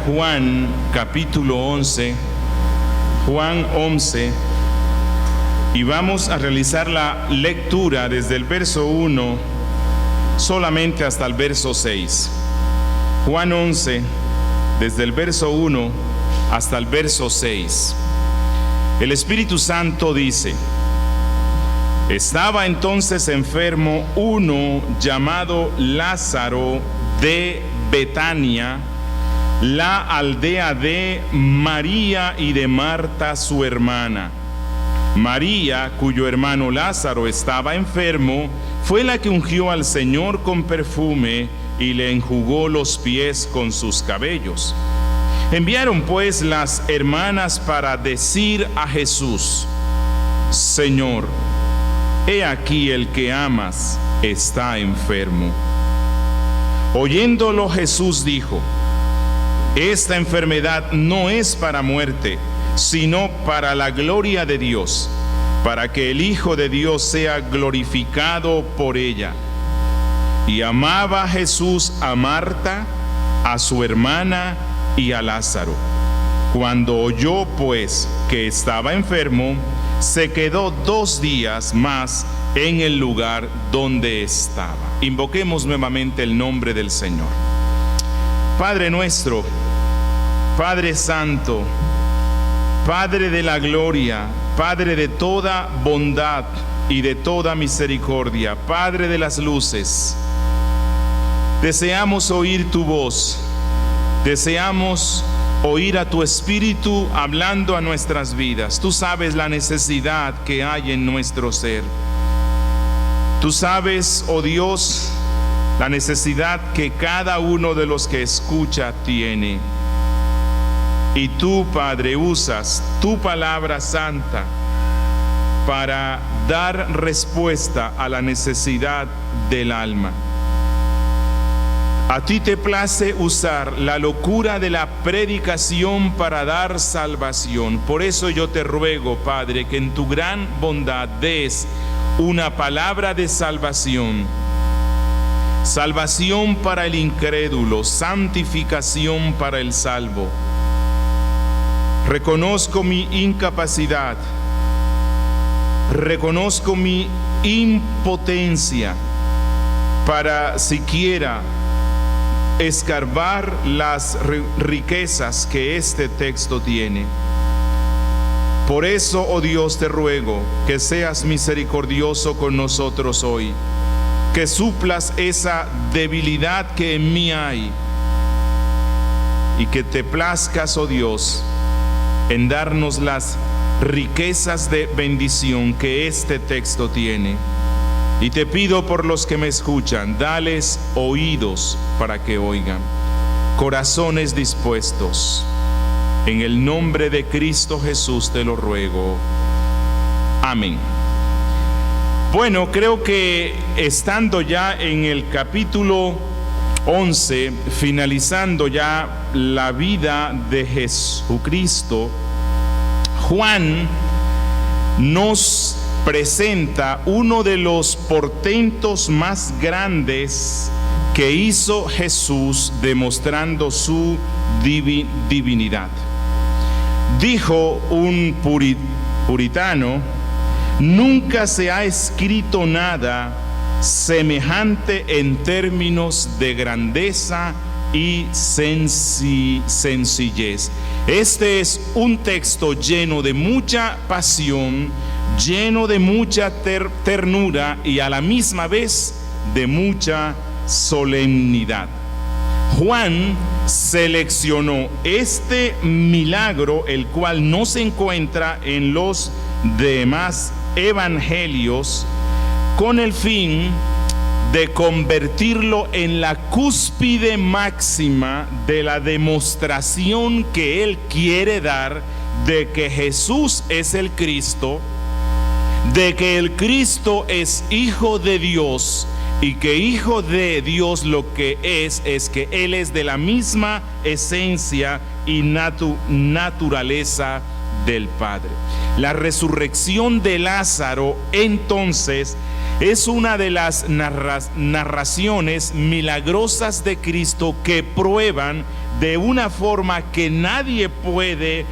Juan capítulo 11, Juan 11, y vamos a realizar la lectura desde el verso 1 solamente hasta el verso 6. Juan 11, desde el verso 1 hasta el verso 6. El Espíritu Santo dice: estaba entonces enfermo uno llamado Lázaro de Betania, la aldea de María y de Marta su hermana. María, cuyo hermano Lázaro estaba enfermo, fue la que ungió al Señor con perfume y le enjugó los pies con sus cabellos. Enviaron pues las hermanas para decir a Jesús: Señor, he aquí el que amas está enfermo. Oyéndolo Jesús dijo: esta enfermedad no es para muerte, sino para la gloria de Dios, para que el Hijo de Dios sea glorificado por ella. Y amaba Jesús a Marta, a su hermana y a Lázaro. Cuando oyó pues que estaba enfermo, se quedó 2 días más en el lugar donde estaba. Invoquemos nuevamente el nombre del Señor. Padre nuestro, Padre Santo, Padre de la gloria, Padre de toda bondad y de toda misericordia, Padre de las luces, deseamos oír tu voz, deseamos oír a tu Espíritu hablando a nuestras vidas. Tú sabes la necesidad que hay en nuestro ser. Tú sabes, oh Dios, la necesidad que cada uno de los que escucha tiene. Y tú, Padre, usas tu palabra santa para dar respuesta a la necesidad del alma. A ti te place usar la locura de la predicación para dar salvación. Por eso yo te ruego, Padre, que en tu gran bondad des una palabra de salvación. Salvación para el incrédulo, santificación para el salvo. Reconozco mi incapacidad, reconozco mi impotencia para siquiera escarbar las riquezas que este texto tiene. Por eso, oh Dios, te ruego que seas misericordioso con nosotros hoy, que suplas esa debilidad que en mí hay y que te plazcas, oh Dios, en darnos las riquezas de bendición que este texto tiene. Y te pido por los que me escuchan, dales oídos para que oigan, corazones dispuestos. En el nombre de Cristo Jesús te lo ruego. Amén. Bueno, creo que estando ya en el capítulo 11, finalizando ya la vida de Jesucristo, Juan nos presenta uno de los portentos más grandes que hizo Jesús, demostrando su divinidad. Dijo un puritano: nunca se ha escrito nada semejante en términos de grandeza y sencillez. Este es un texto lleno de mucha pasión, lleno de mucha ternura y a la misma vez de mucha solemnidad. Juan seleccionó este milagro, el cual no se encuentra en los demás evangelios, con el fin de convertirlo en la cúspide máxima de la demostración que él quiere dar de que Jesús es el Cristo, de que el Cristo es Hijo de Dios, y que Hijo de Dios lo que es que Él es de la misma esencia y naturaleza del Padre. La resurrección de Lázaro entonces es una de las narraciones milagrosas de Cristo que prueban de una forma que nadie puede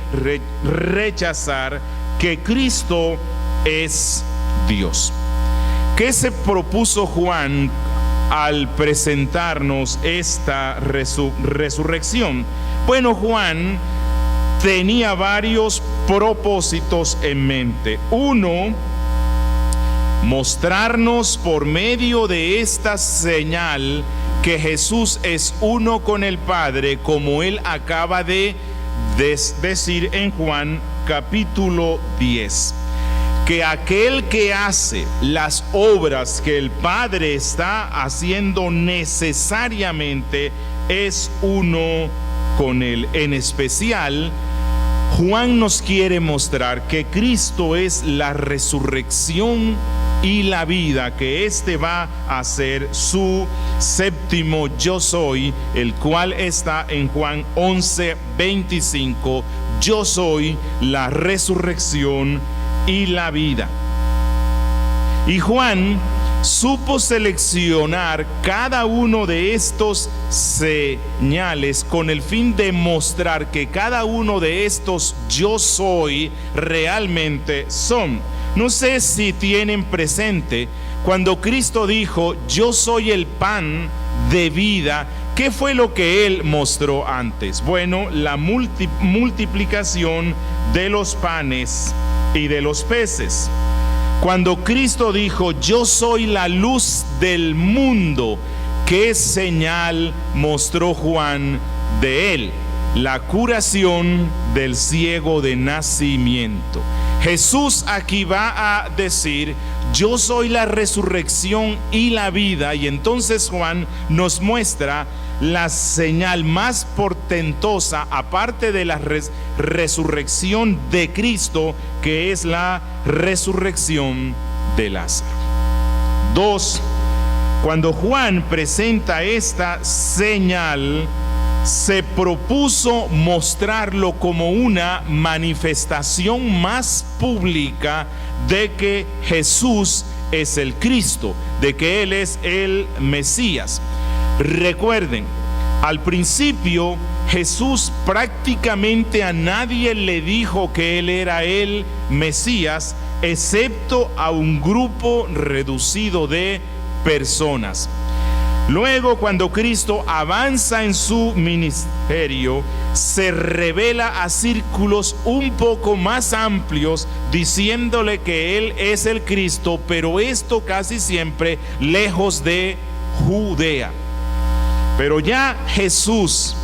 rechazar que Cristo es Dios. ¿Qué se propuso Juan al presentarnos esta resurrección? Bueno, Juan tenía varios propósitos en mente. Uno, mostrarnos por medio de esta señal que Jesús es uno con el Padre, como él acaba de decir en Juan capítulo 10. Que aquel que hace las obras que el Padre está haciendo necesariamente es uno con él. En especial, Juan nos quiere mostrar que Cristo es la resurrección y la vida, que este va a ser su séptimo yo soy, el cual está en Juan 11:25. Yo soy la resurrección y la vida. Y Juan supo seleccionar cada uno de estos señales con el fin de mostrar que cada uno de estos yo soy realmente son. No sé si tienen presente cuando Cristo dijo yo soy el pan de vida. ¿Qué fue lo que él mostró antes? Bueno, la multiplicación de los panes y de los peces. Cuando Cristo dijo yo soy la luz del mundo, ¿qué señal mostró Juan de él? La curación del ciego de nacimiento. Jesús aquí va a decir yo soy la resurrección y la vida, y entonces Juan nos muestra la señal más portentosa aparte de la resurrección de Cristo, que es la resurrección de Lázaro. 2. Cuando Juan presenta esta señal, se propuso mostrarlo como una manifestación más pública de que Jesús es el Cristo, de que Él es el Mesías. Recuerden, al principio Jesús prácticamente a nadie le dijo que Él era el Mesías, excepto a un grupo reducido de personas. Luego, cuando Cristo avanza en su ministerio, se revela a círculos un poco más amplios, diciéndole que Él es el Cristo, pero esto casi siempre lejos de Judea. Pero ya Jesús,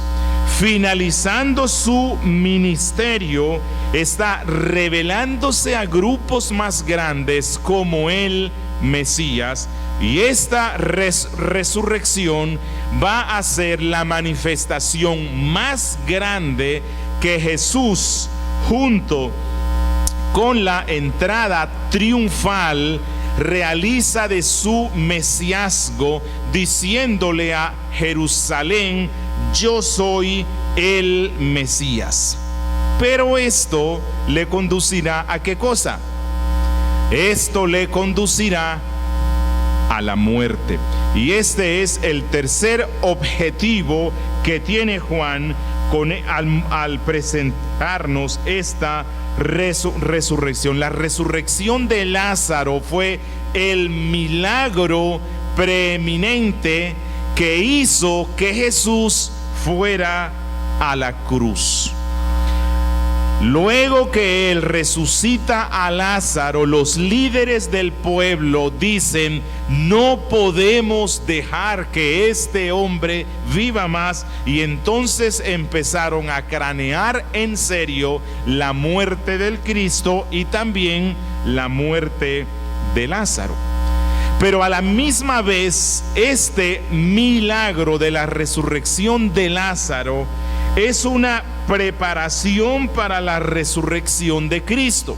finalizando su ministerio, está revelándose a grupos más grandes como el Mesías, y esta resurrección va a ser la manifestación más grande que Jesús, junto con la entrada triunfal, realiza de su mesiasgo, diciéndole a Jerusalén yo soy el Mesías. Pero esto le conducirá ¿a qué cosa? Esto le conducirá a la muerte. Y este es el tercer objetivo que tiene Juan al presentarnos esta resurrección. La resurrección de Lázaro fue el milagro preeminente que hizo que Jesús fuera a la cruz. Luego que él resucita a Lázaro, los líderes del pueblo dicen: no podemos dejar que este hombre viva más. Y entonces empezaron a cranear en serio la muerte del Cristo y también la muerte de Lázaro. Pero a la misma vez, este milagro de la resurrección de Lázaro es una preparación para la resurrección de Cristo.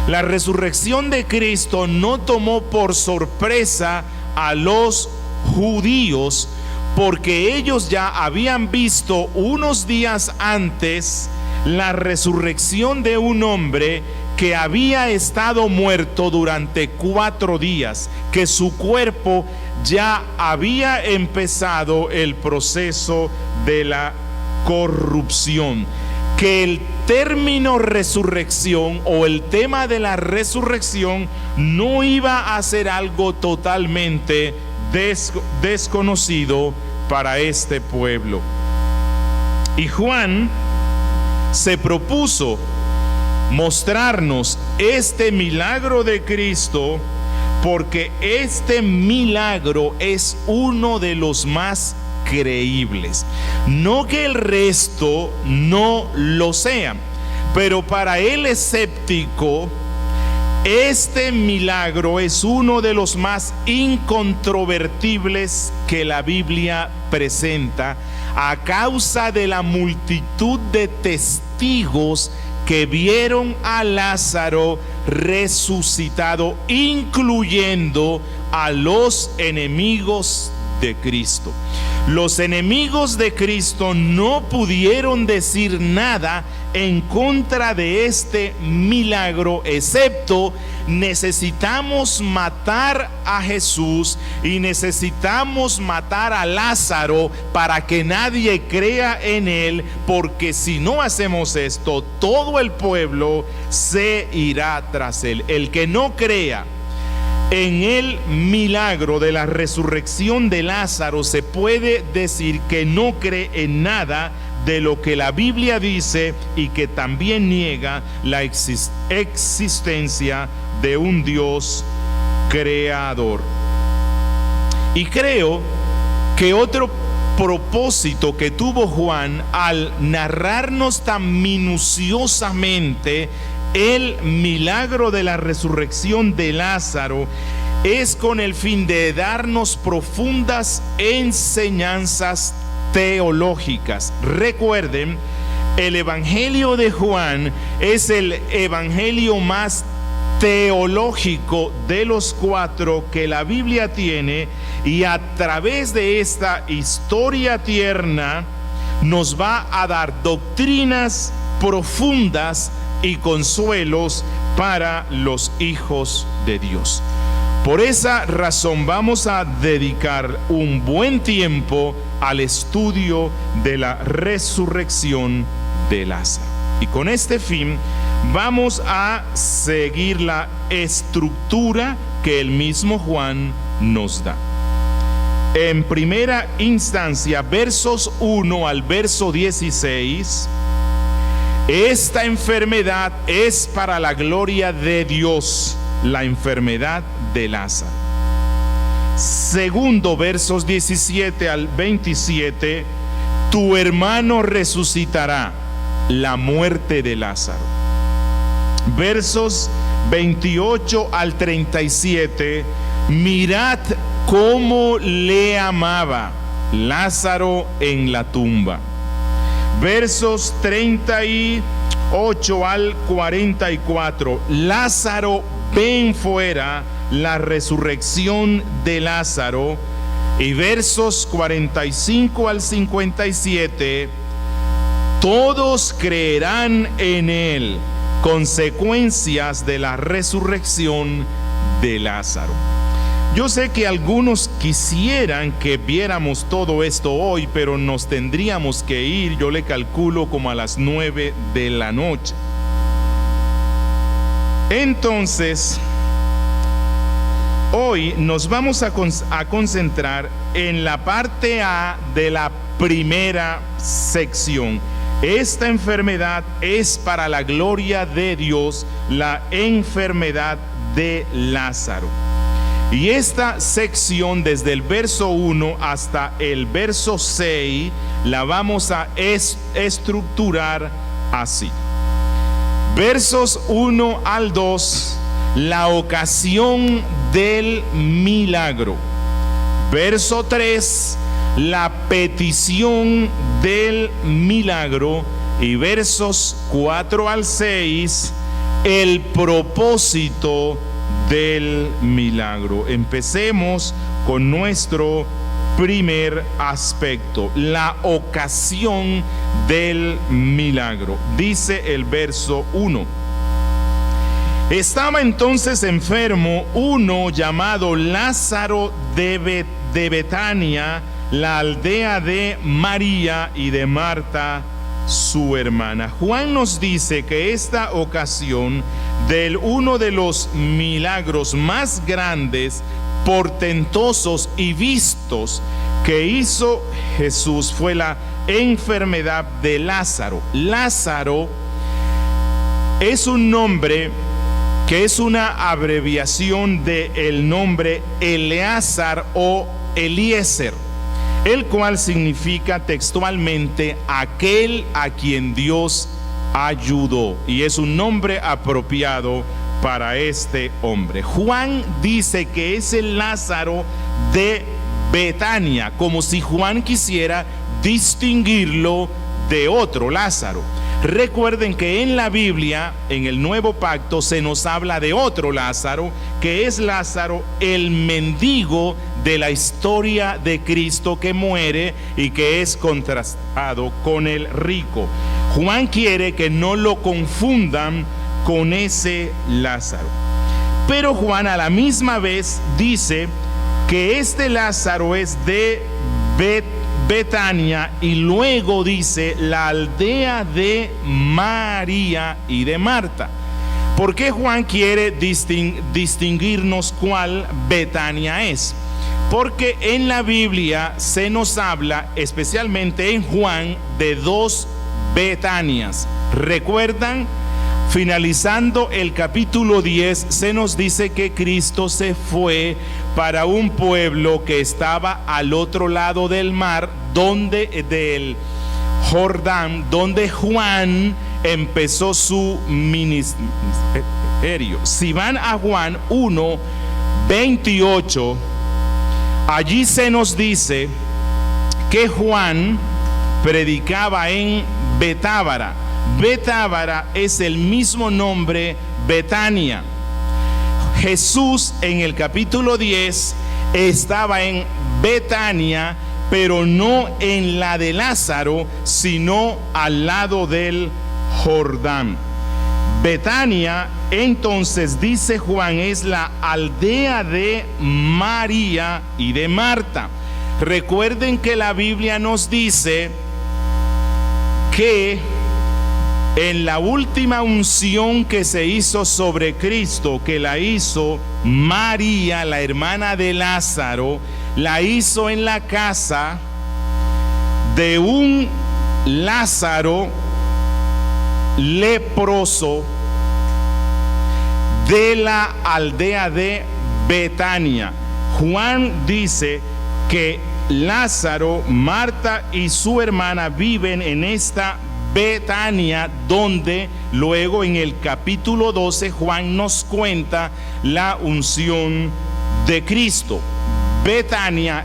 La resurrección de Cristo no tomó por sorpresa a los judíos, porque ellos ya habían visto unos días antes la resurrección de un hombre que había estado muerto durante 4 días, que su cuerpo ya había empezado el proceso de la corrupción, que el término resurrección o el tema de la resurrección no iba a ser algo totalmente desconocido para este pueblo. Y Juan se propuso mostrarnos este milagro de Cristo, porque este milagro es uno de los más creíbles. No que el resto no lo sean, pero para el escéptico este milagro es uno de los más incontrovertibles que la Biblia presenta, a causa de la multitud de testigos que vieron a Lázaro resucitado, incluyendo a los enemigos de Cristo. Los enemigos de Cristo no pudieron decir nada en contra de este milagro, excepto: necesitamos matar a Jesús y necesitamos matar a Lázaro para que nadie crea en él, porque si no hacemos esto, todo el pueblo se irá tras él. El que no crea en el milagro de la resurrección de Lázaro, se puede decir que no cree en nada de lo que la Biblia dice, y que también niega la existencia de un Dios creador. Y creo que otro propósito que tuvo Juan al narrarnos tan minuciosamente el milagro de la resurrección de Lázaro es con el fin de darnos profundas enseñanzas teológicas. Recuerden, el Evangelio de Juan es el evangelio más teológico de los 4 que la Biblia tiene, y a través de esta historia tierna nos va a dar doctrinas profundas y consuelos para los hijos de Dios. Por esa razón vamos a dedicar un buen tiempo al estudio de la resurrección de Lázaro. Y con este fin vamos a seguir la estructura que el mismo Juan nos da. En primera instancia, versos 1 al verso 16, esta enfermedad es para la gloria de Dios, la enfermedad de Lázaro. Segundo, versos 17 al 27, tu hermano resucitará, la muerte de Lázaro. Versos 28 al 37, mirad cómo le amaba Lázaro en la tumba. Versos 38 al 44, Lázaro, ven fuera, la resurrección de Lázaro. Y versos 45 al 57, todos creerán en él, consecuencias de la resurrección de Lázaro. Yo sé que algunos quisieran que viéramos todo esto hoy, pero nos tendríamos que ir, yo le calculo, como a las 9 de la noche. Entonces, hoy nos vamos a concentrar en la parte A de la primera sección. Esta enfermedad es para la gloria de Dios, la enfermedad de Lázaro. Y esta sección, desde el verso 1 hasta el verso 6, la vamos a estructurar así. Versos 1 al 2, la ocasión del milagro. Verso 3, la petición del milagro. Y versos 4 al 6, el propósito del milagro. Empecemos con nuestro primer aspecto, la ocasión del milagro. Dice el verso 1: Estaba entonces enfermo uno llamado Lázaro de Betania, la aldea de María y de Marta, su hermana. Juan nos dice que esta ocasión de uno de los milagros más grandes, portentosos y vistos que hizo Jesús fue la enfermedad de Lázaro. Lázaro es un nombre que es una abreviación del nombre Eleazar o Eliezer, el cual significa textualmente aquel a quien Dios ayudó, y es un nombre apropiado para este hombre. Juan dice que es el Lázaro de Betania, como si Juan quisiera distinguirlo de otro Lázaro. Recuerden que en la Biblia, en el Nuevo Pacto, se nos habla de otro Lázaro, que es Lázaro, el mendigo de la historia de Cristo que muere y que es contrastado con el rico. Juan quiere que no lo confundan con ese Lázaro. Pero Juan a la misma vez dice que este Lázaro es de Betania, y luego dice la aldea de María y de Marta. ¿Por qué Juan quiere distinguirnos cuál Betania es? Porque en la Biblia se nos habla, especialmente en Juan, de dos Betanias. ¿Recuerdan? Finalizando el capítulo 10, se nos dice que Cristo se fue para un pueblo que estaba al otro lado del mar, del Jordán, donde Juan empezó su ministerio. Si van a Juan 1:28, allí se nos dice que Juan predicaba en Betábara. Betábara es el mismo nombre Betania. Jesús en el capítulo 10 estaba en Betania, pero no en la de Lázaro, sino al lado del Jordán. Betania, entonces, dice Juan, es la aldea de María y de Marta. Recuerden que la Biblia nos dice que en la última unción que se hizo sobre Cristo, que la hizo María, la hermana de Lázaro, la hizo en la casa de un Lázaro leproso de la aldea de Betania. Juan dice que Lázaro, Marta y su hermana viven en esta Betania, donde luego en el capítulo 12 Juan nos cuenta la unción de Cristo. Betania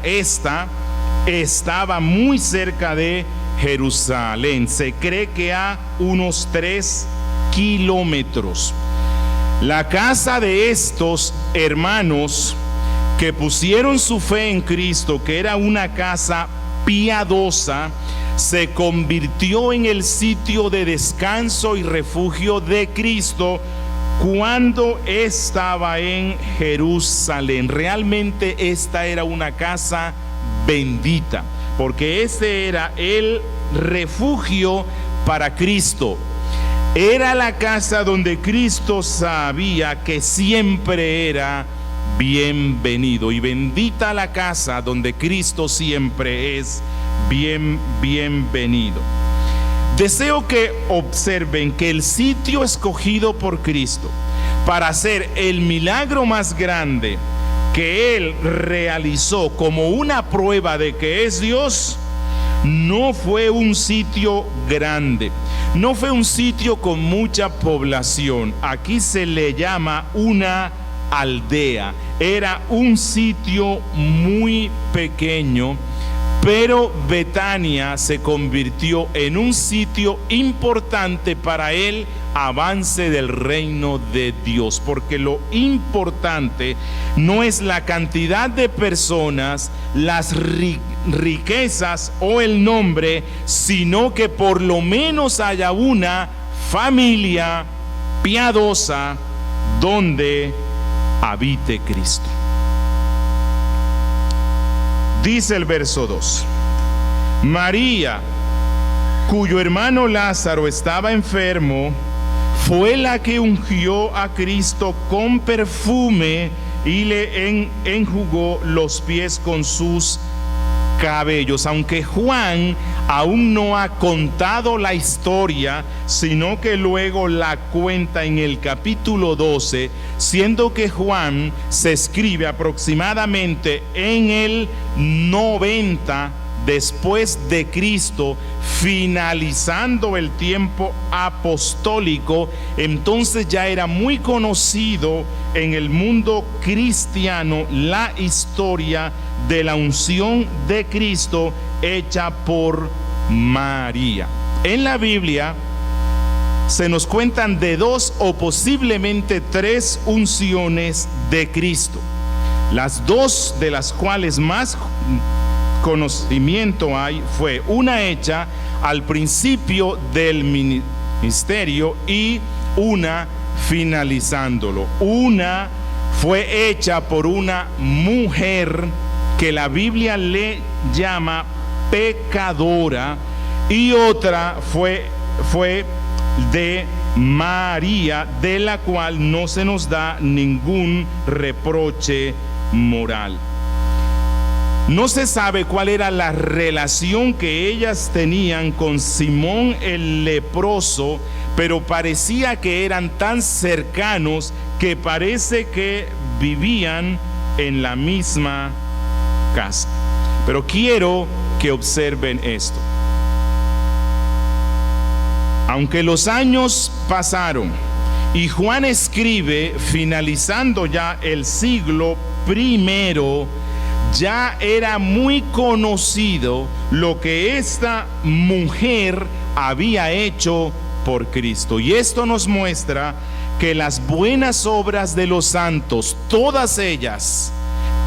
estaba muy cerca de Jerusalén, se cree que a unos 3 kilómetros. La casa de estos hermanos que pusieron su fe en Cristo, que era una casa piadosa, se convirtió en el sitio de descanso y refugio de Cristo cuando estaba en Jerusalén. Realmente esta era una casa bendita, porque ese era el refugio para Cristo. Era la casa donde Cristo sabía que siempre era bienvenido, y bendita la casa donde Cristo siempre es bienvenido. Deseo que observen que el sitio escogido por Cristo para hacer el milagro más grande que Él realizó como una prueba de que es Dios, no fue un sitio grande, no fue un sitio con mucha población. Aquí se le llama una aldea. Era un sitio muy pequeño, pero Betania se convirtió en un sitio importante para el avance del reino de Dios, porque lo importante no es la cantidad de personas, las riquezas o el nombre, sino que por lo menos haya una familia piadosa, donde habite Cristo. Dice el verso 2: María, cuyo hermano Lázaro estaba enfermo, fue la que ungió a Cristo con perfume y le enjugó los pies con sus cabellos. Aunque Juan aún no ha contado la historia, sino que luego la cuenta en el capítulo 12, siendo que Juan se escribe aproximadamente en el 90 después de Cristo, finalizando el tiempo apostólico. Entonces ya era muy conocido en el mundo cristiano la historia de la unción de Cristo hecha por María. En la Biblia se nos cuentan de 2 o posiblemente 3 unciones de Cristo, las 2 de las cuales más conocimiento hay fue una hecha al principio del ministerio y una finalizándolo. Una fue hecha por una mujer que la Biblia le llama pecadora, y otra fue de María, de la cual no se nos da ningún reproche moral. No se sabe cuál era la relación que ellas tenían con Simón el leproso, pero parecía que eran tan cercanos que parece que vivían en la misma casa. Pero quiero que observen esto. Aunque los años pasaron y Juan escribe finalizando ya el siglo I, ya era muy conocido lo que esta mujer había hecho por Cristo. Y esto nos muestra que las buenas obras de los santos, todas ellas,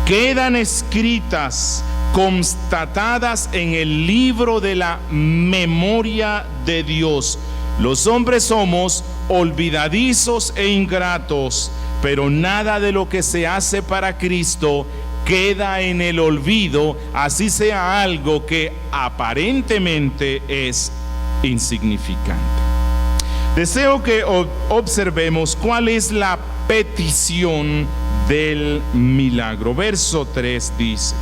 quedan escritas, constatadas en el libro de la memoria de Dios. Los hombres somos olvidadizos e ingratos, pero nada de lo que se hace para Cristo queda en el olvido, así sea algo que aparentemente es insignificante. Deseo que observemos cuál es la petición del milagro. Verso 3 dice: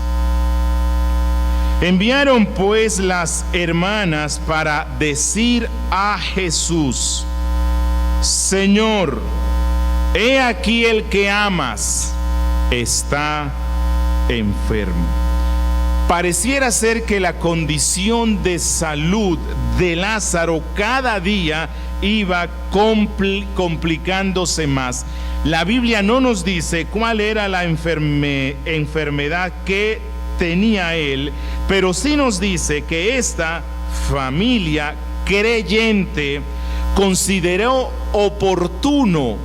enviaron pues las hermanas para decir a Jesús: Señor, he aquí el que amas está enfermo. Pareciera ser que la condición de salud de Lázaro cada día iba complicándose más. La Biblia no nos dice cuál era la enfermedad que tenía él, pero sí nos dice que esta familia creyente consideró oportuno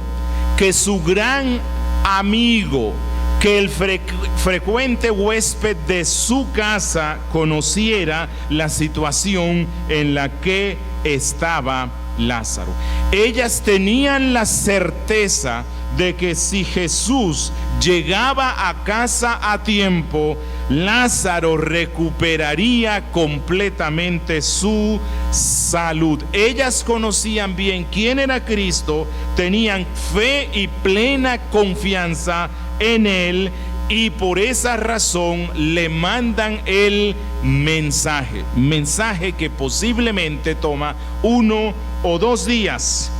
que su gran amigo, que el frecuente huésped de su casa, conociera la situación en la que estaba Lázaro. Ellas tenían la certeza de que si Jesús llegaba a casa a tiempo, Lázaro recuperaría completamente su salud. Ellas conocían bien quién era Cristo, tenían fe y plena confianza en él, y por esa razón le mandan el mensaje que posiblemente toma 1 o 2 días.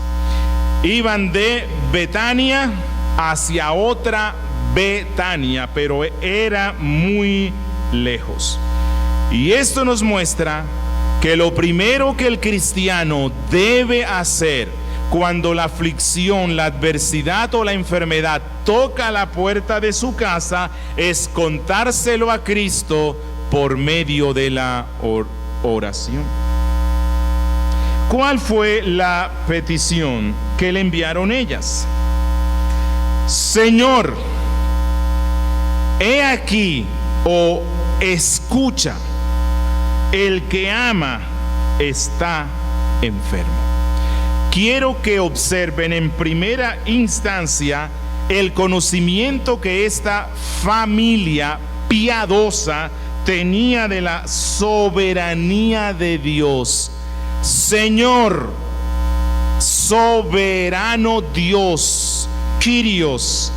Iban de Betania hacia otra Betania, pero era muy lejos. Y esto nos muestra que lo primero que el cristiano debe hacer cuando la aflicción, la adversidad o la enfermedad toca la puerta de su casa es contárselo a Cristo por medio de la oración. ¿Cuál fue la petición que le enviaron ellas? Señor, he aquí, o escucha, el que ama está enfermo. quiero que observen en primera instancia el conocimiento que esta familia piadosa tenía de la soberanía de Dios. Señor, soberano Dios, Kyrios,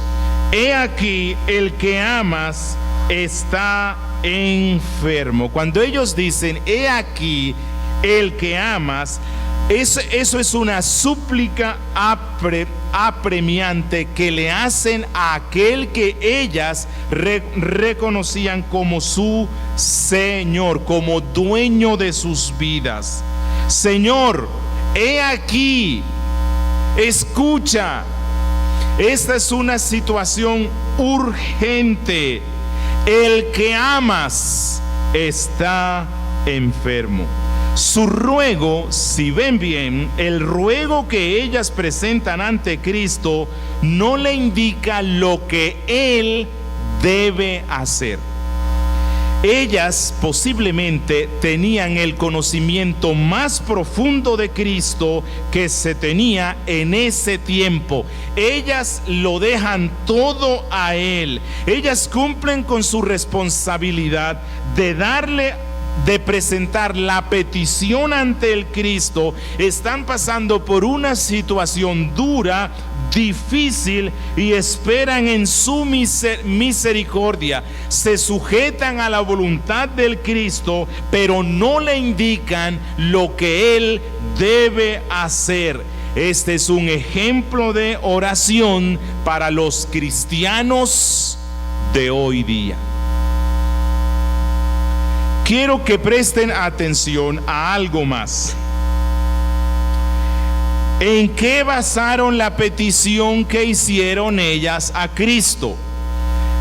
he aquí el que amas está enfermo. Cuando ellos dicen he aquí el que amas, eso es una súplica apremiante que le hacen a aquel que ellas reconocían como su Señor, como dueño de sus vidas. Señor, he aquí, escucha, esta es una situación urgente. El que amas está enfermo. Su ruego, si ven bien, el ruego que ellas presentan ante Cristo no le indica lo que Él debe hacer. Ellas posiblemente tenían el conocimiento más profundo de Cristo que se tenía en ese tiempo. Ellas lo dejan todo a Él. Ellas cumplen con su responsabilidad de presentar la petición ante el Cristo. Están pasando por una situación dura, difícil, y esperan en su misericordia. Se sujetan a la voluntad del Cristo, pero no le indican lo que Él debe hacer. Este es un ejemplo de oración para los cristianos de hoy día. Quiero que presten atención a algo más. ¿En qué basaron la petición que hicieron ellas a Cristo?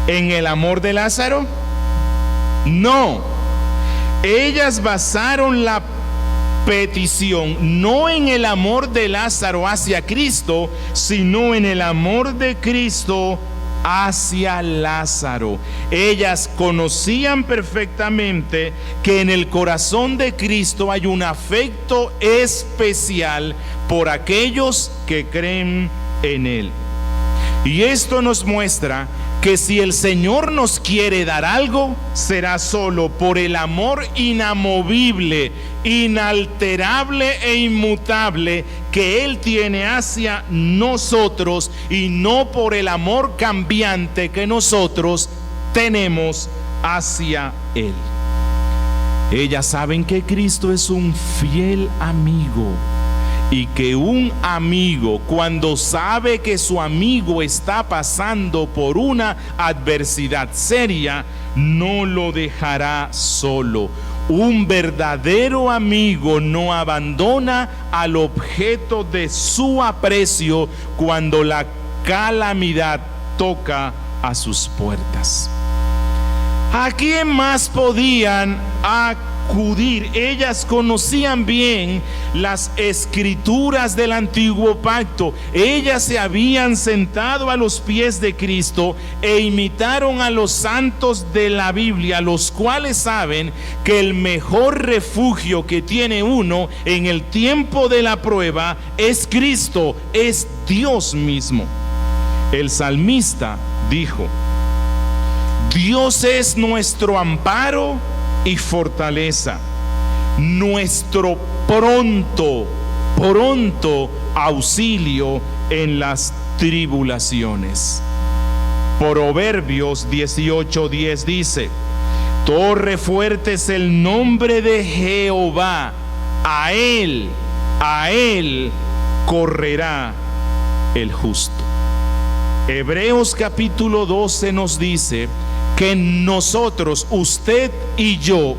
¿En el amor de Lázaro? No. Ellas basaron la petición no en el amor de Lázaro hacia Cristo, sino en el amor de Cristo hacia Lázaro. Ellas conocían perfectamente que en el corazón de Cristo hay un afecto especial por aquellos que creen en Él. Y esto nos muestra que si el Señor nos quiere dar algo, será solo por el amor inamovible, inalterable e inmutable que Él tiene hacia nosotros, y no por el amor cambiante que nosotros tenemos hacia Él. Ellas saben que Cristo es un fiel amigo, y que un amigo, cuando sabe que su amigo está pasando por una adversidad seria, no lo dejará solo. Un verdadero amigo no abandona al objeto de su aprecio cuando la calamidad toca a sus puertas. ¿A quién más podían acudir? Ellas conocían bien las escrituras del antiguo pacto. Ellas se habían sentado a los pies de Cristo e imitaron a los santos de la Biblia, los cuales saben que el mejor refugio que tiene uno en el tiempo de la prueba es Cristo, es Dios mismo. El salmista dijo: Dios es nuestro amparo y fortaleza, nuestro pronto auxilio en las tribulaciones. Proverbios 18:10 dice: torre fuerte es el nombre de Jehová, a él correrá el justo. Hebreos capítulo 12 nos dice que nosotros, usted y yo,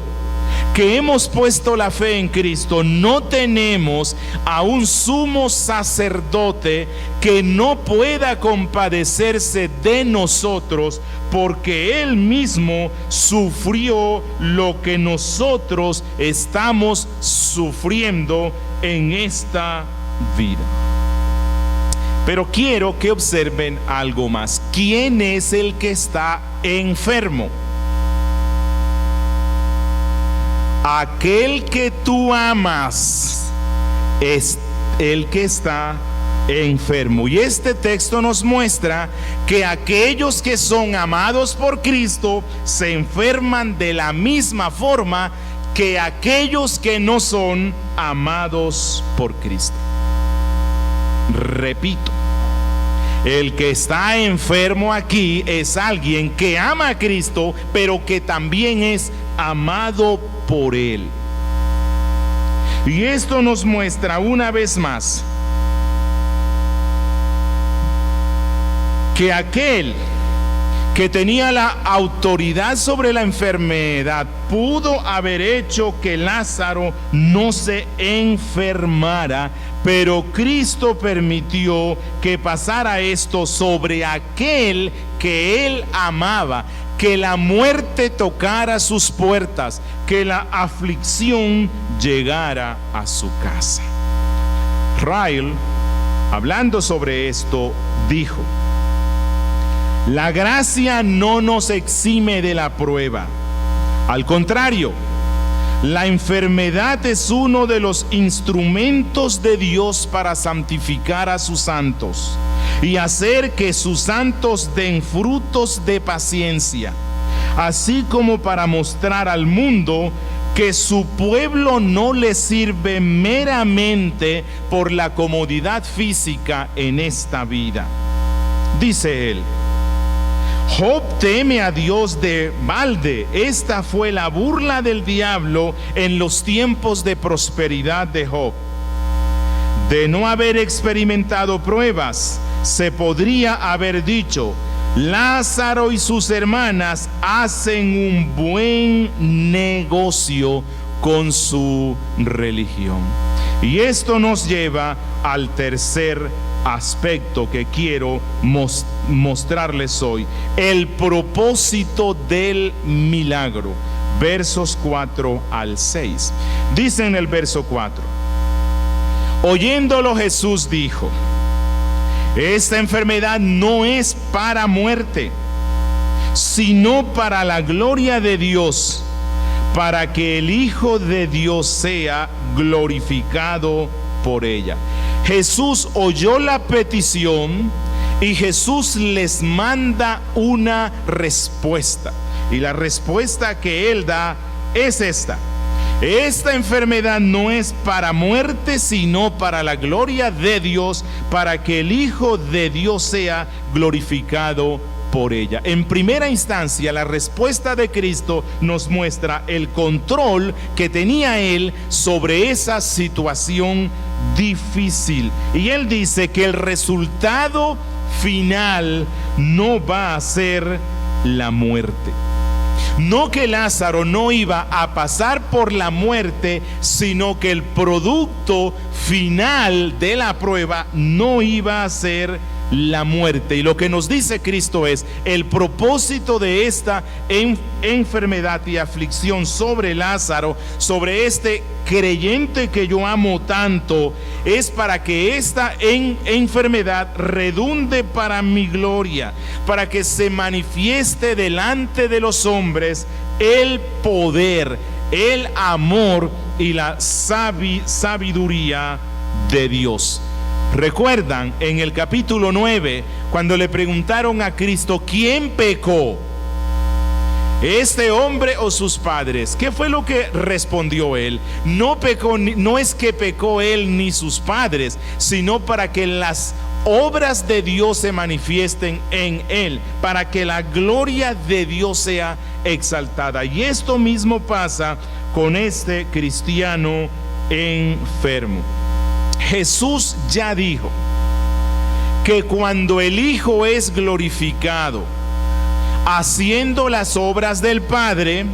que hemos puesto la fe en Cristo, no tenemos a un sumo sacerdote que no pueda compadecerse de nosotros, porque Él mismo sufrió lo que nosotros estamos sufriendo en esta vida. Pero quiero que observen algo más. ¿Quién es el que está enfermo? Aquel que tú amas el que está enfermo. Y este texto nos muestra que aquellos que son amados por Cristo se enferman de la misma forma que aquellos que no son amados por Cristo. Repito, el que está enfermo aquí es alguien que ama a Cristo, pero que también es amado por Él. Y esto nos muestra una vez más que aquel que tenía la autoridad sobre la enfermedad pudo haber hecho que Lázaro no se enfermara, pero Cristo permitió que pasara esto sobre aquel que él amaba, que la muerte tocara sus puertas, que la aflicción llegara a su casa. Ryle, hablando sobre esto, dijo: la gracia no nos exime de la prueba. Al contrario, la enfermedad es uno de los instrumentos de Dios para santificar a sus santos y hacer que sus santos den frutos de paciencia, así como para mostrar al mundo que su pueblo no le sirve meramente por la comodidad física en esta vida. Dice él: Job teme a Dios de balde. Esta fue la burla del diablo en los tiempos de prosperidad de Job. De no haber experimentado pruebas, se podría haber dicho: Lázaro y sus hermanas hacen un buen negocio con su religión. Y esto nos lleva al tercer aspecto que quiero mostrarles hoy: el propósito del milagro. Versos 4 al 6. Dice en el verso 4: oyéndolo Jesús dijo: esta enfermedad no es para muerte, sino para la gloria de Dios, para que el Hijo de Dios sea glorificado por ella. Jesús oyó la petición y Jesús les manda una respuesta. Y la respuesta que Él da es esta: esta enfermedad no es para muerte, sino para la gloria de Dios, para que el Hijo de Dios sea glorificado por ella. En primera instancia, la respuesta de Cristo nos muestra el control que tenía Él sobre esa situación difícil. Y Él dice que el resultado final no va a ser la muerte. No que Lázaro no iba a pasar por la muerte, sino que el producto final de la prueba no iba a ser la muerte. Y lo que nos dice Cristo es: el propósito de esta enfermedad y aflicción sobre Lázaro, sobre este creyente que yo amo tanto, es para que esta enfermedad redunde para mi gloria, para que se manifieste delante de los hombres el poder, el amor y la sabiduría de Dios. ¿Recuerdan en el capítulo 9 cuando le preguntaron a Cristo quién pecó, este hombre o sus padres? ¿Qué fue lo que respondió él? No pecó, no es que pecó él ni sus padres, sino para que las obras de Dios se manifiesten en él, para que la gloria de Dios sea exaltada. Y esto mismo pasa con este cristiano enfermo. Jesús ya dijo que cuando el Hijo es glorificado haciendo las obras del Padre,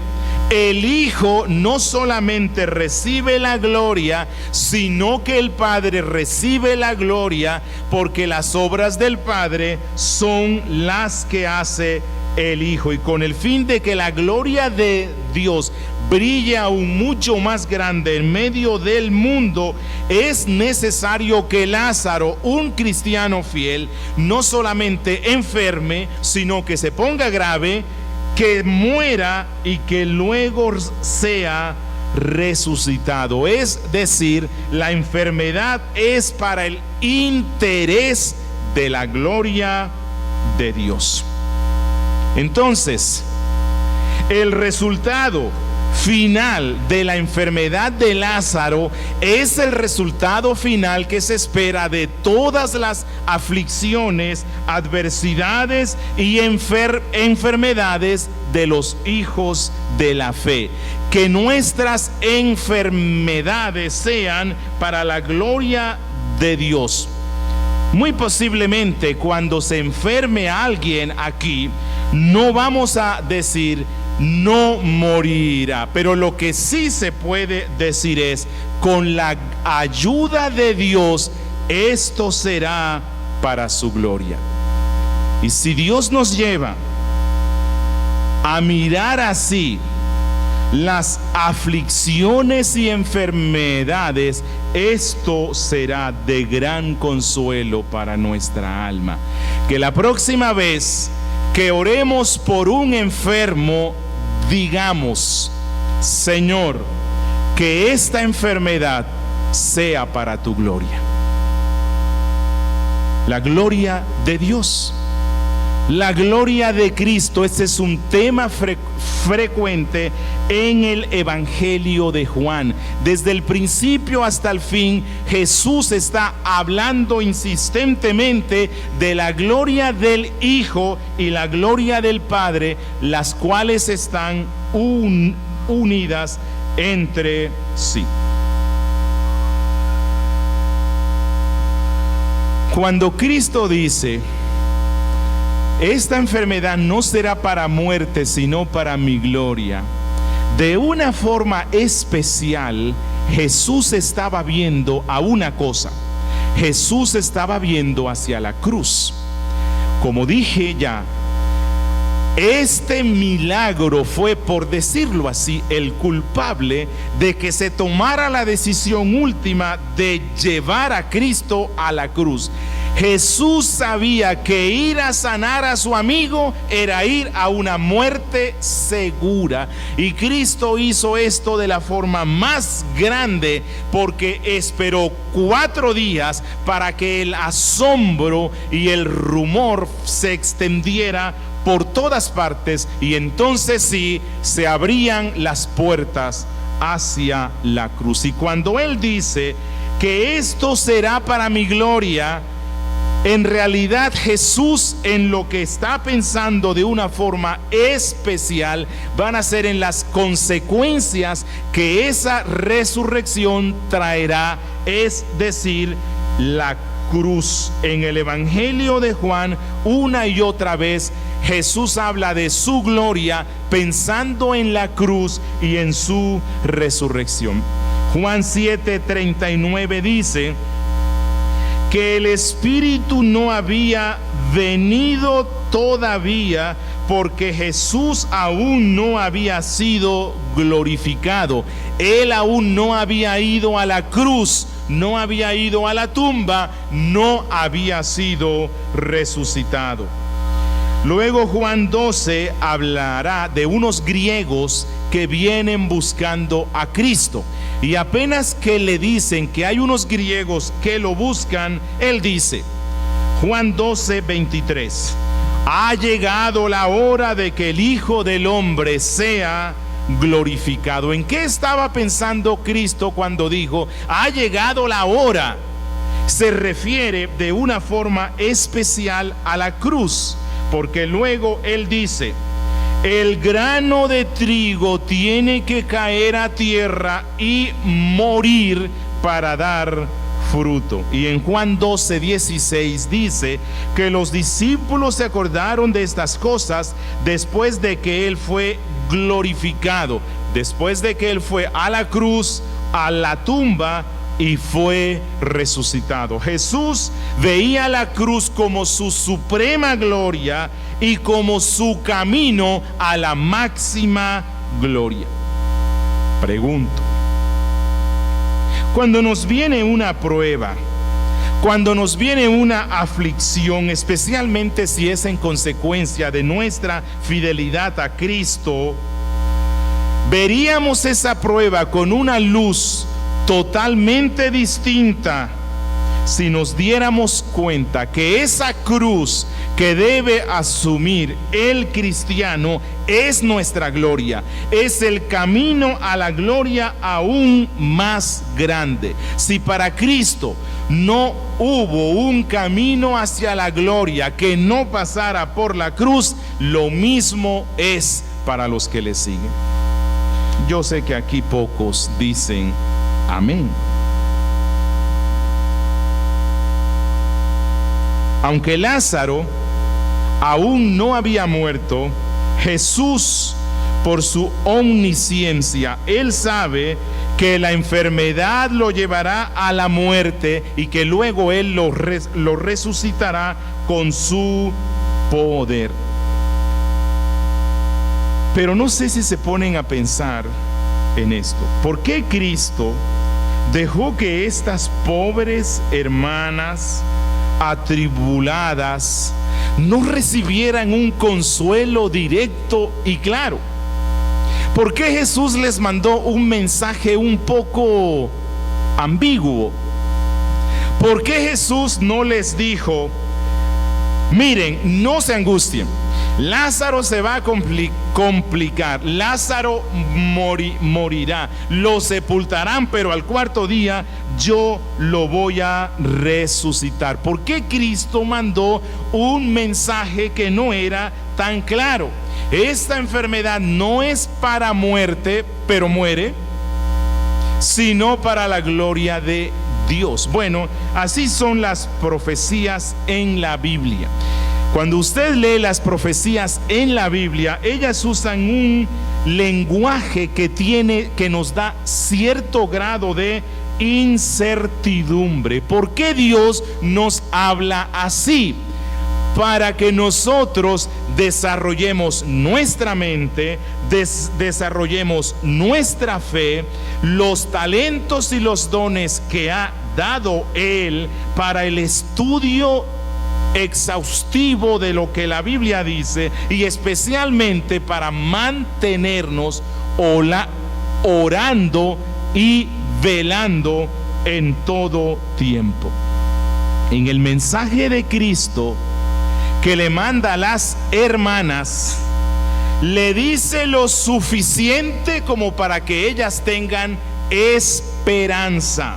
el Hijo no solamente recibe la gloria, sino que el Padre recibe la gloria, porque las obras del Padre son las que hace el Hijo. Y con el fin de que la gloria de Dios brille aún mucho más grande en medio del mundo, es necesario que Lázaro, un cristiano fiel, no solamente enferme, sino que se ponga grave, que muera y que luego sea resucitado. Es decir, la enfermedad es para el interés de la gloria de Dios. Entonces, el resultado final de la enfermedad de Lázaro es el resultado final que se espera de todas las aflicciones, adversidades y enfermedades de los hijos de la fe. Que nuestras enfermedades sean para la gloria de Dios. Muy posiblemente cuando se enferme alguien aquí, no vamos a decir no morirá, pero lo que sí se puede decir es, con la ayuda de Dios, esto será para su gloria. Y si Dios nos lleva a mirar así las aflicciones y enfermedades, esto será de gran consuelo para nuestra alma. Que la próxima vez que oremos por un enfermo, digamos: Señor, que esta enfermedad sea para tu gloria. La gloria de Dios, la gloria de Cristo. Este es un tema frecuente en el Evangelio de Juan. Desde el principio hasta el fin, Jesús está hablando insistentemente de la gloria del Hijo y la gloria del Padre, las cuales están unidas entre sí. Cuando Cristo dice: esta enfermedad no será para muerte, sino para mi gloria, de una forma especial, Jesús estaba viendo a una cosa. Jesús estaba viendo hacia la cruz. Como dije ya, este milagro fue, por decirlo así, el culpable de que se tomara la decisión última de llevar a Cristo a la cruz. Jesús sabía que ir a sanar a su amigo era ir a una muerte segura, y Cristo hizo esto de la forma más grande, porque esperó 4 días para que el asombro y el rumor se extendiera por todas partes, y entonces sí se abrían las puertas hacia la cruz. Y cuando Él dice que esto será para mi gloria, en realidad Jesús, en lo que está pensando de una forma especial, van a ser en las consecuencias que esa resurrección traerá, es decir, la cruz. En el Evangelio de Juan, una y otra vez, Jesús habla de su gloria pensando en la cruz y en su resurrección. Juan 7:39 dice que el Espíritu no había venido todavía porque Jesús aún no había sido glorificado. Él aún no había ido a la cruz, no había ido a la tumba, no había sido resucitado. Luego Juan 12 hablará de unos griegos que vienen buscando a Cristo. Y apenas que le dicen que hay unos griegos que lo buscan, él dice, Juan 12:23, ha llegado la hora de que el Hijo del Hombre sea glorificado. ¿En qué estaba pensando Cristo cuando dijo, ha llegado la hora? Se refiere de una forma especial a la cruz, porque luego él dice, el grano de trigo tiene que caer a tierra y morir para dar fruto. Y en Juan 12:16 dice que los discípulos se acordaron de estas cosas después de que él fue glorificado, después de que él fue a la cruz, a la tumba y fue resucitado. Jesús veía la cruz como su suprema gloria y como su camino a la máxima gloria. Pregunto, cuando nos viene una prueba, cuando nos viene una aflicción, especialmente si es en consecuencia de nuestra fidelidad a Cristo, veríamos esa prueba con una luz totalmente distinta si nos diéramos cuenta que esa cruz que debe asumir el cristiano es nuestra gloria, es el camino a la gloria aún más grande. Si para Cristo no hubo un camino hacia la gloria que no pasara por la cruz, lo mismo es para los que le siguen. Yo sé que aquí pocos dicen amén. Aunque Lázaro aún no había muerto, Jesús, por su omnisciencia, Él sabe que la enfermedad lo llevará a la muerte y que luego Él lo resucitará con su poder. Pero no sé si se ponen a pensar en esto. ¿Por qué Cristo dejó que estas pobres hermanas atribuladas no recibieran un consuelo directo y claro? ¿Por qué Jesús les mandó un mensaje un poco ambiguo? ¿Por qué Jesús no les dijo: miren, no se angustien, Lázaro se va a complicar, Lázaro morirá, lo sepultarán, pero al cuarto día yo lo voy a resucitar? ¿Por qué Cristo mandó un mensaje que no era tan claro? Esta enfermedad no es para muerte, pero muere, sino para la gloria de Dios. Bueno, así son las profecías en la Biblia. Cuando usted lee las profecías en la Biblia, ellas usan un lenguaje que nos da cierto grado de incertidumbre. ¿Por qué Dios nos habla así? Para que nosotros desarrollemos nuestra mente, desarrollemos nuestra fe, los talentos y los dones que ha dado Él para el estudio exhaustivo de lo que la Biblia dice, y especialmente para mantenernos orando y velando en todo tiempo. En el mensaje de Cristo que le manda a las hermanas, le dice lo suficiente como para que ellas tengan esperanza,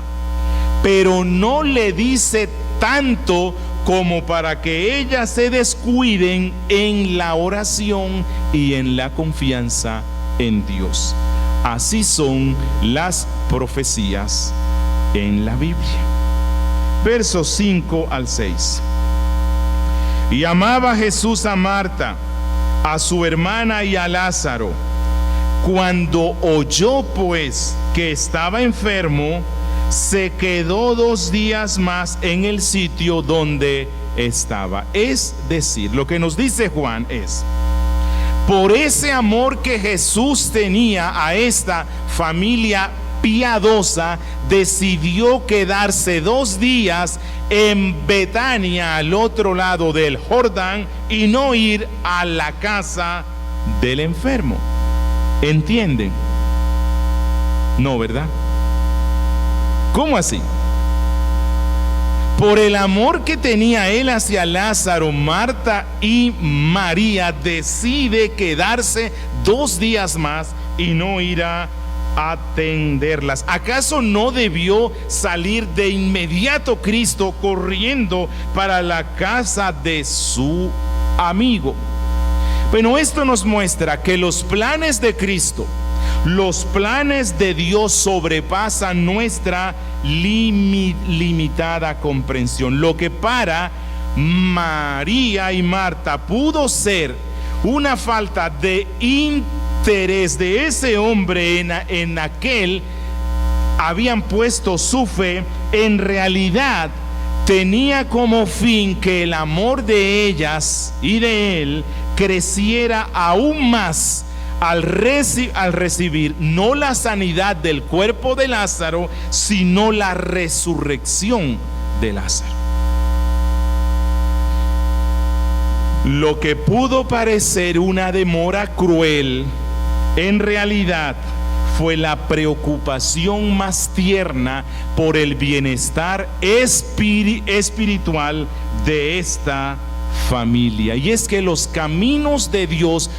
pero no le dice tanto como para que ellas se descuiden en la oración y en la confianza en Dios. Así son las profecías en la Biblia. Versos 5 al 6. Y amaba Jesús a Marta, a su hermana y a Lázaro. Cuando oyó pues que estaba enfermo, se quedó 2 días más en el sitio donde estaba. Es decir, lo que nos dice Juan es: por ese amor que Jesús tenía a esta familia piadosa, decidió quedarse 2 días en Betania, al otro lado del Jordán, y no ir a la casa del enfermo. ¿Entienden? No, ¿verdad? ¿Cómo así? Por el amor que tenía él hacia Lázaro, Marta y María decide quedarse 2 días más y no ir a atenderlas. ¿Acaso no debió salir de inmediato Cristo corriendo para la casa de su amigo? Bueno, esto nos muestra que los planes de Cristo, los planes de Dios sobrepasan nuestra limitada comprensión. Lo que para María y Marta pudo ser una falta de interés de ese hombre en aquel habían puesto su fe, en realidad tenía como fin que el amor de ellas y de él creciera aún más al recibir no la sanidad del cuerpo de Lázaro, sino la resurrección de Lázaro. Lo que pudo parecer una demora cruel En realidad fue la preocupación más tierna por el bienestar espiritual de esta familia. Y es que los caminos de Dios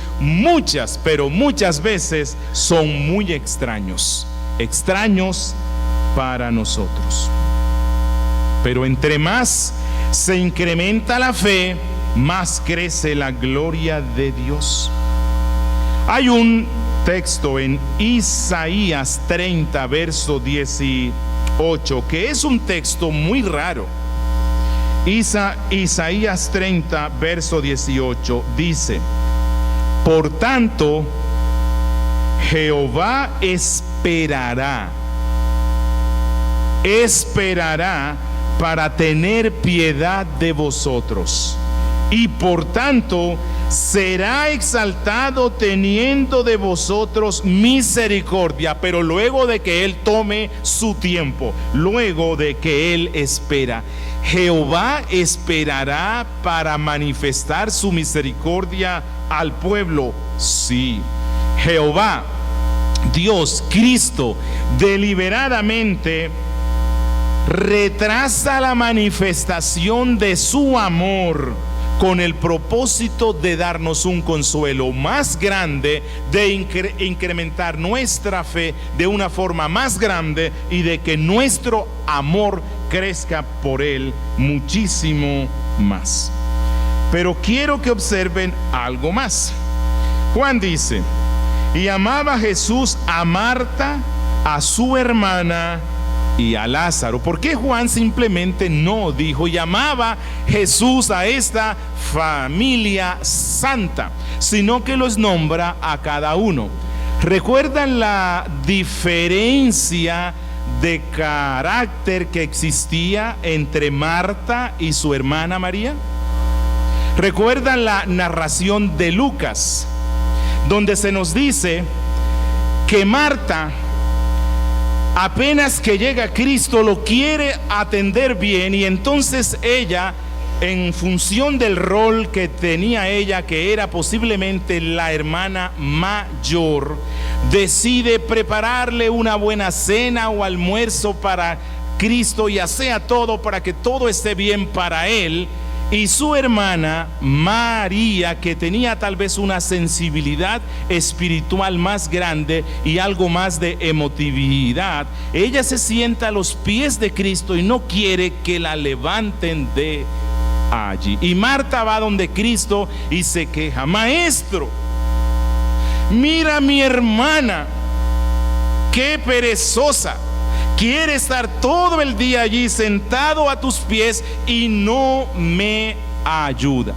pero muchas veces son muy extraños para nosotros. Pero entre más se incrementa la fe, más crece la gloria de Dios. Hay un texto en Isaías 30, verso 18, que es un texto muy raro. Isaías 30, verso 18 dice: por tanto, Jehová esperará para tener piedad de vosotros, y por tanto será exaltado teniendo de vosotros misericordia. Pero luego de que Él tome su tiempo, luego de que Él espera, Jehová esperará para manifestar su misericordia al pueblo. Sí, Jehová, Dios, Cristo, deliberadamente retrasa la manifestación de su amor con el propósito de darnos un consuelo más grande, de incrementar nuestra fe de una forma más grande y de que nuestro amor crezca por Él muchísimo más. Pero quiero que observen algo más. Juan dice: y amaba Jesús a Marta, a su hermana y a Lázaro. ¿Por qué Juan simplemente no dijo y amaba Jesús a esta familia santa, sino que los nombra a cada uno? ¿Recuerdan la diferencia de carácter que existía entre Marta y su hermana María? ¿Recuerdan la narración de Lucas, donde se nos dice que Marta, apenas que llega Cristo, lo quiere atender bien, y entonces ella, en función del rol que tenía ella, que era posiblemente la hermana mayor, decide prepararle una buena cena o almuerzo para Cristo y hacer todo para que todo esté bien para él. Y su hermana María, que tenía tal vez una sensibilidad espiritual más grande y algo más de emotividad, ella se sienta a los pies de Cristo y no quiere que la levanten de allí. Y Marta va donde Cristo y se queja: maestro, mira a mi hermana, qué perezosa. Quiere estar todo el día allí sentado a tus pies y no me ayuda.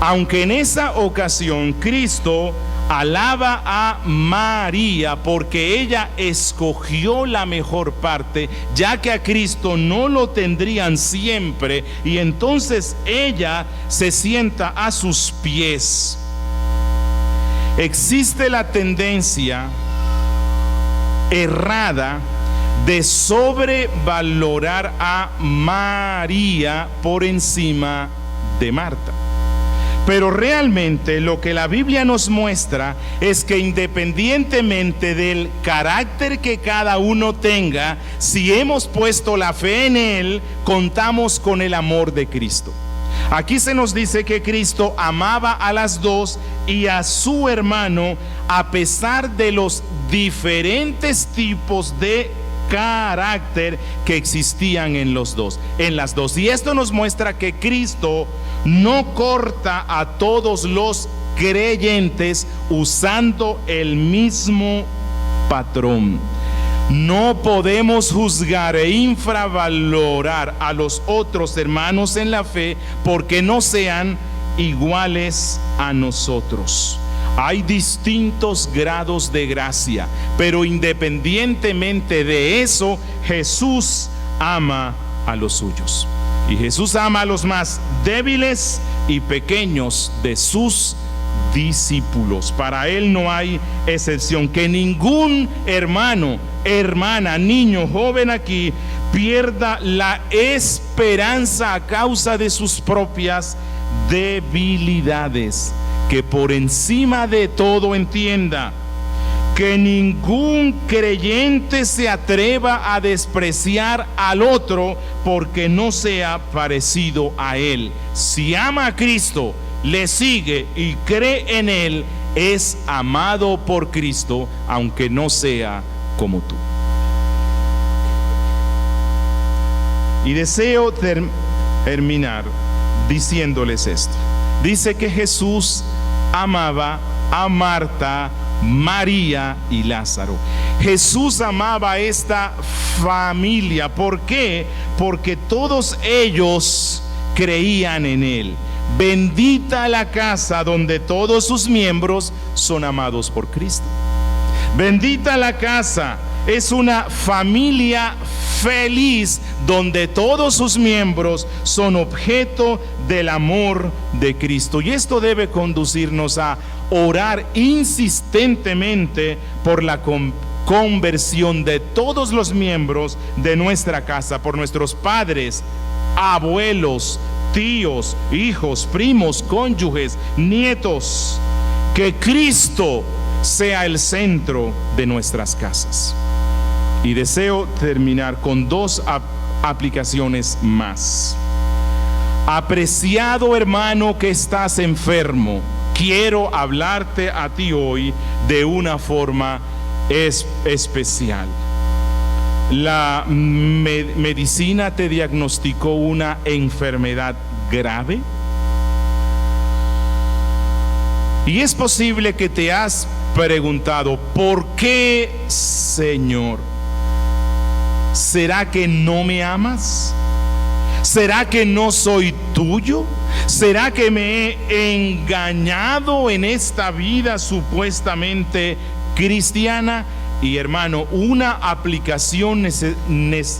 Aunque en esa ocasión Cristo alaba a María porque ella escogió la mejor parte, ya que a Cristo no lo tendrían siempre, y entonces ella se sienta a sus pies. Existe la tendencia errada de sobrevalorar a María por encima de Marta. Pero realmente lo que la Biblia nos muestra es que independientemente del carácter que cada uno tenga, si hemos puesto la fe en Él, contamos con el amor de Cristo. Aquí se nos dice que Cristo amaba a las dos y a su hermano a pesar de los diferentes tipos de carácter que existían en las dos. Y esto nos muestra que Cristo no corta a todos los creyentes usando el mismo patrón. No podemos juzgar e infravalorar a los otros hermanos en la fe porque no sean iguales a nosotros. Hay distintos grados de gracia, pero independientemente de eso, Jesús ama a los suyos. Y Jesús ama a los más débiles y pequeños de sus discípulos. Para Él no hay excepción. Que ningún hermano, hermana, niño, joven aquí pierda la esperanza a causa de sus propias debilidades. Que por encima de todo entienda que ningún creyente se atreva a despreciar al otro porque no sea parecido a él. Si ama a Cristo, le sigue y cree en él, es amado por Cristo, aunque no sea como tú. Y deseo terminar diciéndoles esto. Dice que Jesús amaba a Marta, María y Lázaro. Jesús amaba a esta familia. ¿Por qué? Porque todos ellos creían en él. Bendita la casa donde todos sus miembros son amados por Cristo. Bendita la casa, es una familia feliz donde todos sus miembros son objeto del amor de Cristo. Y esto debe conducirnos a orar insistentemente por la conversión de todos los miembros de nuestra casa, por nuestros padres, abuelos, tíos, hijos, primos, cónyuges, nietos. Que Cristo sea el centro de nuestras casas. Y deseo terminar con dos aplicaciones más. Apreciado hermano que estás enfermo, quiero hablarte a ti hoy de una forma especial. La medicina te diagnosticó una enfermedad grave. Y es posible que te has preguntado, ¿por qué, Señor? ¿Será que no me amas? ¿Será que no soy tuyo? ¿Será que me he engañado en esta vida supuestamente cristiana? Y hermano, una aplicación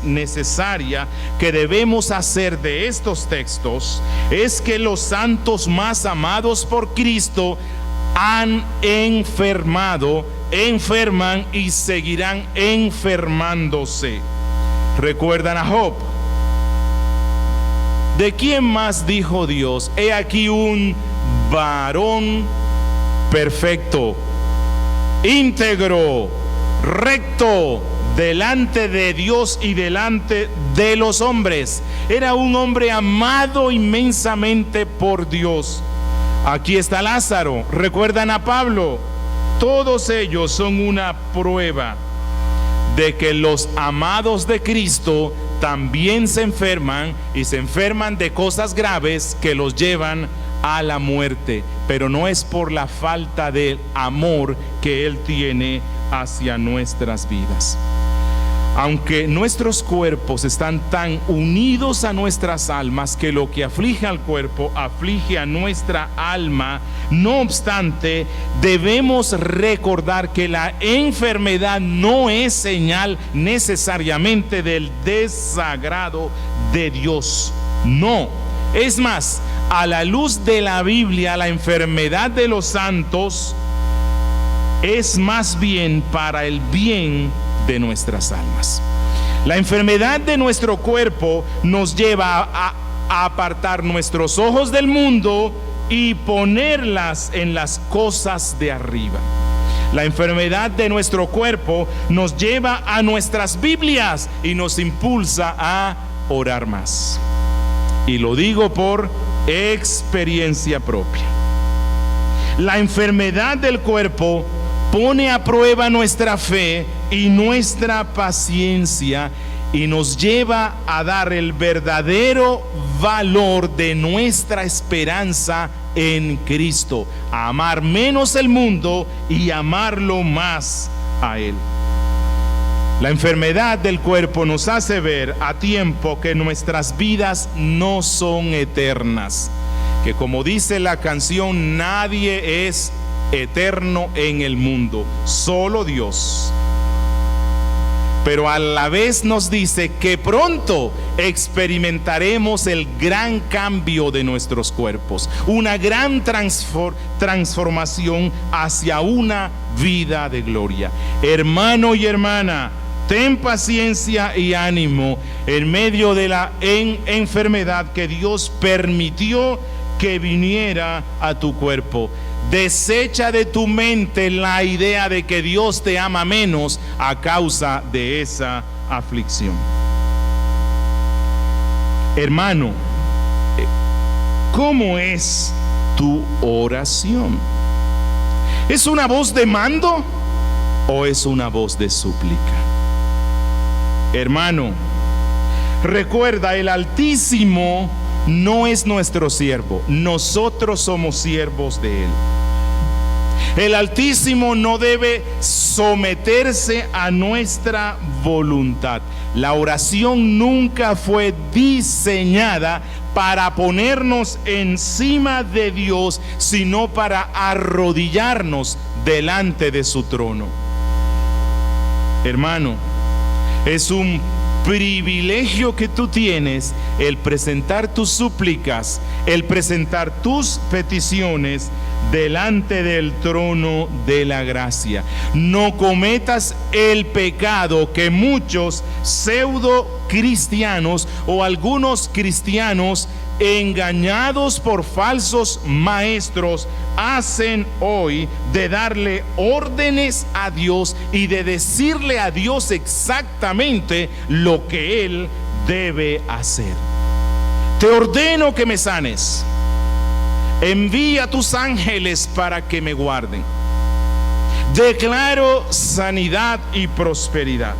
necesaria que debemos hacer de estos textos es que los santos más amados por Cristo han enfermado, enferman y seguirán enfermándose. ¿Recuerdan a Job? ¿De quién más dijo Dios? He aquí un varón perfecto, íntegro, recto delante de Dios y delante de los hombres. Era un hombre amado inmensamente por Dios. Aquí está Lázaro. ¿Recuerdan a Pablo? Todos ellos son una prueba de que los amados de Cristo también se enferman, y se enferman de cosas graves que los llevan a la muerte, pero no es por la falta de amor que Él tiene hacia nuestras vidas. Aunque nuestros cuerpos están tan unidos a nuestras almas que lo que aflige al cuerpo aflige a nuestra alma, no obstante, debemos recordar que la enfermedad no es señal necesariamente del desagrado de Dios. No, es más, a la luz de la Biblia, la enfermedad de los santos es más bien para el bien de nuestras almas. La enfermedad de nuestro cuerpo nos lleva a apartar nuestros ojos del mundo y ponerlas en las cosas de arriba. La enfermedad de nuestro cuerpo nos lleva a nuestras Biblias y nos impulsa a orar más. Y lo digo por experiencia propia. La enfermedad del cuerpo pone a prueba nuestra fe y nuestra paciencia y nos lleva a dar el verdadero valor de nuestra esperanza en Cristo, a amar menos el mundo y amarlo más a Él. La enfermedad del cuerpo nos hace ver a tiempo que nuestras vidas no son eternas, que como dice la canción, nadie es eterno en el mundo, solo Dios. Pero a la vez nos dice que pronto experimentaremos el gran cambio de nuestros cuerpos, una gran transformación hacia una vida de gloria. Hermano y hermana, ten paciencia y ánimo en medio de la enfermedad que Dios permitió que viniera a tu cuerpo. desecha de tu mente la idea de que Dios te ama menos a causa de esa aflicción. Hermano, ¿cómo es tu oración? ¿Es una voz de mando o es una voz de súplica? Hermano, recuerda, el Altísimo no es nuestro siervo, nosotros somos siervos de Él. El Altísimo no debe someterse a nuestra voluntad. La oración nunca fue diseñada para ponernos encima de Dios, sino para arrodillarnos delante de su trono. Hermano, es un privilegio que tú tienes el presentar tus súplicas, el presentar tus peticiones delante del trono de la gracia. No cometas el pecado que muchos pseudo cristianos o algunos cristianos engañados por falsos maestros hacen hoy, de darle órdenes a Dios y de decirle a Dios exactamente lo que Él debe hacer. Te ordeno que me sanes. Envía a tus ángeles para que me guarden. Declaro sanidad y prosperidad.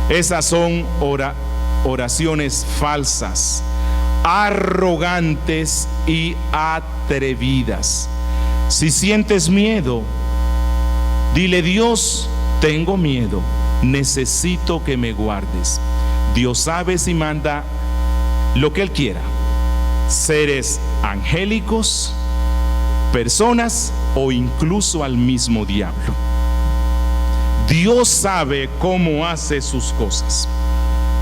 Esas son oraciones falsas, arrogantes y atrevidas. Si sientes miedo, dile: Dios, tengo miedo, necesito que me guardes. Dios sabe si manda lo que Él quiera, seres angélicos, personas o incluso al mismo diablo. Dios sabe cómo hace sus cosas.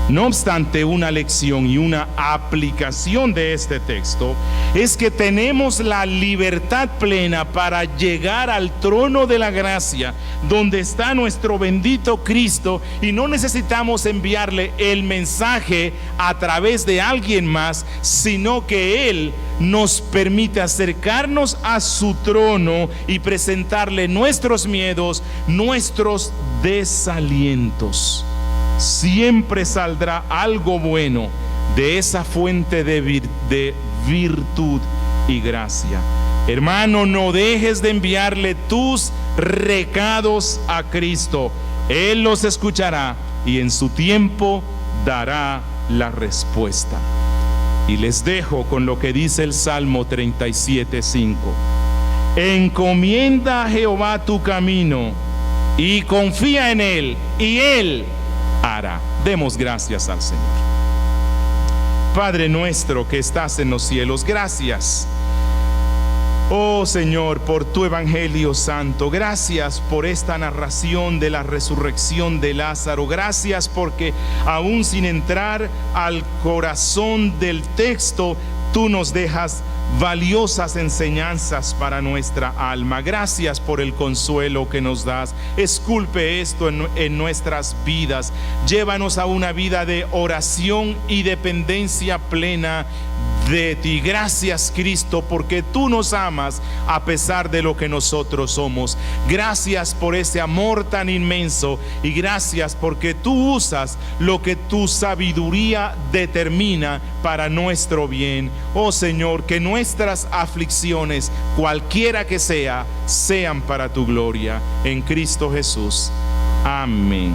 No obstante, una lección y una aplicación de este texto es que tenemos la libertad plena para llegar al trono de la gracia, donde está nuestro bendito Cristo, y no necesitamos enviarle el mensaje a través de alguien más, sino que Él nos permite acercarnos a su trono y presentarle nuestros miedos, nuestros desalientos. Siempre saldrá algo bueno de esa fuente de virtud y gracia. Hermano, no dejes de enviarle tus recados a Cristo. Él los escuchará y en su tiempo dará la respuesta. Y les dejo con lo que dice el Salmo 37:5. Encomienda a Jehová tu camino y confía en Él, y Él hará. Demos gracias al Señor. Padre nuestro que estás en los cielos, gracias, oh Señor, por tu Evangelio Santo. Gracias por esta narración de la resurrección de Lázaro. Gracias porque aún sin entrar al corazón del texto, tú nos dejas valiosas enseñanzas para nuestra alma. Gracias por el consuelo que nos das. Esculpe esto en nuestras vidas. Llévanos a una vida de oración y dependencia plena de ti. Gracias, Cristo, porque tú nos amas a pesar de lo que nosotros somos. Gracias por ese amor tan inmenso, y gracias porque tú usas lo que tu sabiduría determina para nuestro bien. Oh Señor, que nuestras aflicciones, cualquiera que sea, sean para tu gloria. En Cristo Jesús. Amén.